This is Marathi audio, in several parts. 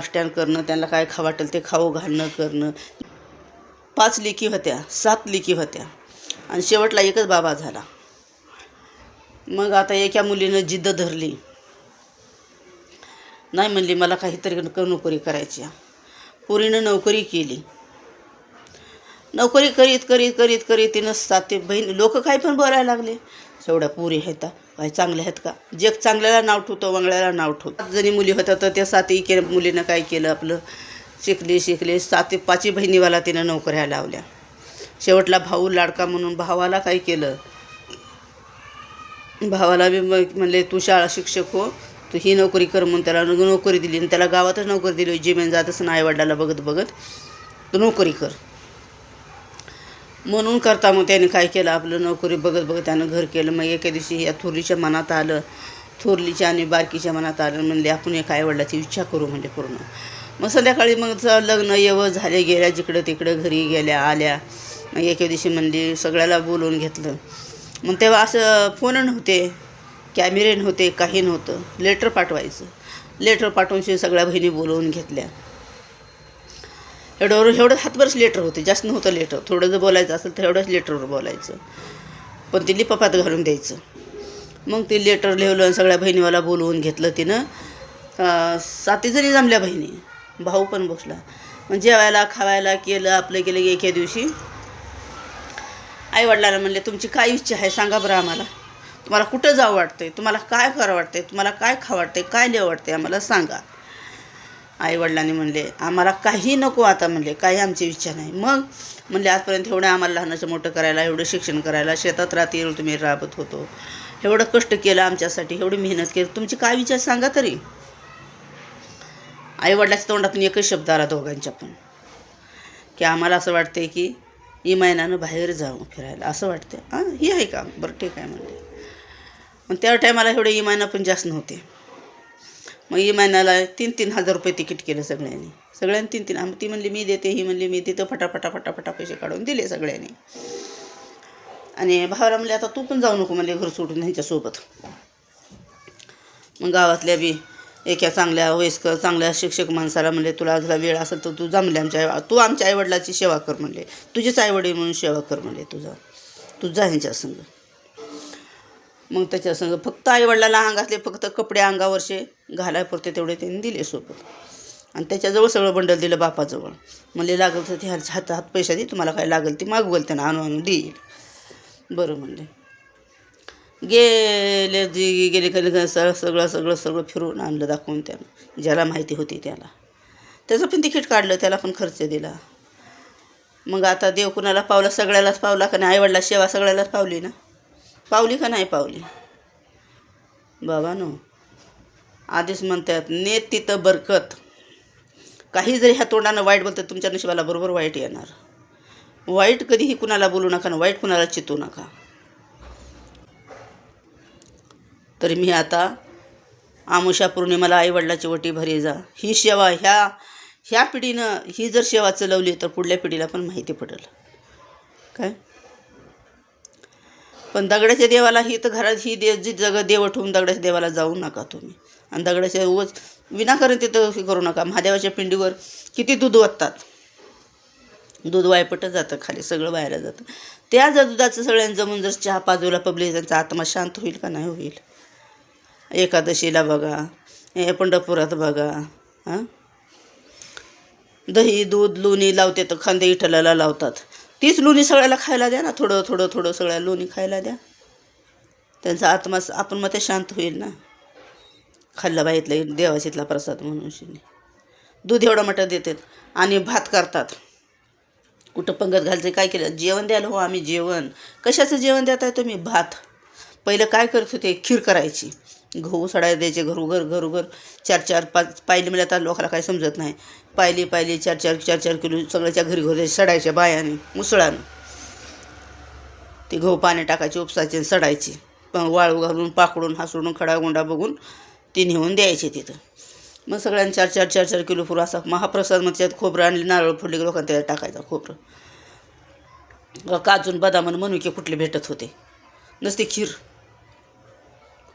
स्टँड करणं, त्यांना काय खावं वाटेल ते खाऊ घालणं करणं. 5 लेकी होत्या, 7 लेकी होत्या आणि शेवटला एकच बाबा झाला. मग आता एका मुलीनं जिद्द धरली, नाही म्हणली मला काहीतरी नोकरी करायची. पोरीनं नोकरी केली. नोकरी करीत करीत करीत करीत तिनं 7 बहीण. लोक काय पण बोलायला लागले, एवढ्या पोरी आहेत काय चांगल्या आहेत का? जग चांगल्याला नाव ठेवतो, वांगल्याला नाव ठेवतो. 7 जणी मुली होत्या तर त्या 7ही मुलीनं काय केलं, आपलं शिकले 5 बहिणीवाला तिनं नोकऱ्या लावल्या. शेवटला भाऊ लाडका म्हणून भावाला काय केलं, भावाला बी म्हणले तू शाळा शिक्षक हो, तू ही नोकरी कर म्हणून त्याला नोकरी दिली आणि त्याला गावातच नोकरी दिली. जिमेन जातच ना आईवडिलाला बघत बघत तू नोकरी कर म्हणून करता. मग त्याने काय केलं, आपलं नोकरी बघत बघत त्यानं घर केलं. मग एके दिवशी या थोरलीच्या मनात आलं, थोरलीच्या आणि बारकीच्या मनात आलं, म्हणले आपण एक आईवडिलाची इच्छा करू म्हणजे पूर्ण. मग संध्याकाळी मग लग्न येवं झाले, गेल्या जिकडं तिकडं घरी गेल्या आल्या. मग एके दिवशी म्हणली सगळ्याला बोलवून घेतलं. मग तेव्हा असं फोन नव्हते, कॅमेरे नव्हते, काही नव्हतं. लेटर पाठवायचं. लेटर पाठवून सगळ्या बहिणी बोलवून घेतल्या. एवढं हातभरच लेटर होते, जास्त नव्हतं लेटर. थोडं जर बोलायचं असेल तर एवढंच लेटरवर बोलायचं, पण ते लिफाफात घालून द्यायचं. मग ते लेटर लिहिलं आणि सगळ्या बहिणीवाला बोलवून घेतलं तिनं. 7 जणी जमल्या बहिणी, भाऊ पण बसला. मग जेवायला खावायला केलं आपलं केलं. एके दिवशी आईवडिलांना म्हणले तुमची काय इच्छा आहे सांगा बरं आम्हाला, तुम्हाला कुठं जावं वाटतंय, तुम्हाला काय करावं वाटतंय, तुम्हाला काय खावं वाटतंय, काय लिहावं वाटतंय आम्हाला सांगा. आईवडिलांनी म्हणले आम्हाला काही नको आता, म्हणले काही आमची इच्छा नाही. मग म्हणले आजपर्यंत एवढं आम्हाला लहानाचं मोठं करायला, एवढं शिक्षण करायला, शेतात रात्री तुम्ही राबत होतो, एवढं कष्ट केलं आमच्यासाठी, एवढी मेहनत केली, तुमची काय विचार सांगा तरी. आईवडिलाच्या तोंडातून एकच शब्द आला दोघांच्या पण, की आम्हाला असं वाटतंय की इमानानं बाहेर जाऊन फिरायला असं वाटतं. ही आहे का, बरं ठीक आहे म्हणले. मग त्या टायमाला एवढे इमानं पण जास्त नव्हते. मग इमानाला 3-3 हजार रुपये तिकीट केलं सगळ्यांनी 3-3. ती म्हणली मी देते, ही म्हणली मी देते. फटाफटा पैसे काढून दिले सगळ्यांनी. आणि भावाला म्हणले आता तू पण जाऊ नको म्हणले घर सोडून ह्यांच्यासोबत. मग गावातल्या बी एका चांगल्या वयस्कर चांगल्या शिक्षक माणसाला म्हणले तुला जरा वेळ असेल तर तू जा म्हणले, तू आमच्या आईवडिलाची सेवा कर म्हणले, तुझेच आईवडील म्हणून सेवा कर म्हणले, तू जा ह्यांच्या संग. मग त्याच्या संग फक्त आईवडिलाला अंगातले फक्त कपडे अंगावरचे घालायपुरते तेवढे त्यांनी दिले सोबत. आणि त्याच्याजवळ सगळं बंडल दिलं बापाजवळ. म्हणले लागल तर ते हातात पैसा दे, तुम्हाला काय लागेल ती मागवल त्यांना आणून देईल. बरं म्हणले. गेले सगळं फिरून आणलं दाखवून त्यानं, ज्याला माहिती होती त्याला. त्याचं पण तिकीट काढलं, त्याला पण खर्च दिला. मग आता देव कुणाला पावला, सगळ्यालाच पावला का नाही, आईवडिला सेवा सगळ्यालाच पावली ना, पावली का नाही पावली बाबांनो. आधीच म्हणतात नेत तिथं बरकत. काही जरी ह्या तोंडानं वाईट बोलतात तुमच्या नशिबाला बरोबर वाईट येणार. वाईट कधीही कुणाला बोलू नका ना, वाईट कुणाला चितू नका. तरी मी आता आमुषा पौर्णिमेला आईवडिलाची वटी भरी जा, ही सेवा ह्या पिढीनं ही जर सेवा चलवली तर पुढल्या पिढीला पण माहिती पडेल काय. पण दगडाच्या देवाला ही तर घरात ही जी देव ठेवून दगडाच्या देवाला जाऊ नका तुम्ही. आणि दगडाच्या उगाच विनाकारण तिथं हे करू नका. महादेवाच्या पिंडीवर किती दूध ओततात, दूध वायपटच जातं खाली, सगळं बाहेर जातं. त्या जर दुधाचं सगळ्यांनी जमून जर चहा पाजवला पब्लिक, त्यांचा आत्मा शांत होईल का नाही होईल. एकादशीला बघा, पंढरपुरात बघा, दही दूध लोणी लावते तर खांदे विठ्ठलाला लावतात. तीच लोणी सगळ्याला खायला द्या ना, थोडं सगळ्या लोणी खायला द्या, त्यांचा आत्मा आपण मग ते शांत होईल ना. खाल्ला बाईतलं देवाशीतला प्रसाद म्हणून दूध एवढं मोठं देतात आणि भात करतात. कुठं पंगत घालते, काय केलं जेवण द्यायला, हो आम्ही जेवण. कशाचं जेवण देताय तुम्ही, भात. पहिलं काय करत होते, खीर करायची, गहू सडायला द्यायचे घरोघर 4-4-5 पायली. म्हणजे आता लोकांना काय समजत नाही, पायली 4-4 किलो सगळ्याच्या घरी सडायच्या बायाने मुसळानं. ते गहू पाणी टाकायचे, उपसायचे, सडायचे, पण वाळू घालून पाकडून हासडून खडागोंडा बघून ती नेऊन द्यायचे तिथं. मग सगळ्यांनी 4-4 किलो पुरा असा महाप्रसाद. मग त्यात खोबरं आणले, नारळ फोडले की लोकांना त्याला टाकायचं खोबरं, काजून बदाम मनुके कुठले भेटत होते, नसते खीर.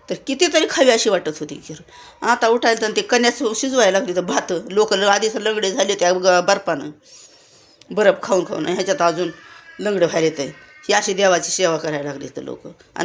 तर कितीतरी खावी अशी वाटत होती खीर. आता उठायला तर ते कण्यास शिजवायला लागली तर भात लोक आधीच लंगडे झाले त्या बर्फानं, बरफ खाऊन खाऊन ह्याच्यात अजून लंगडे व्हायला येत. ही अशी देवाची सेवा करायला लागली तर लोक. आणि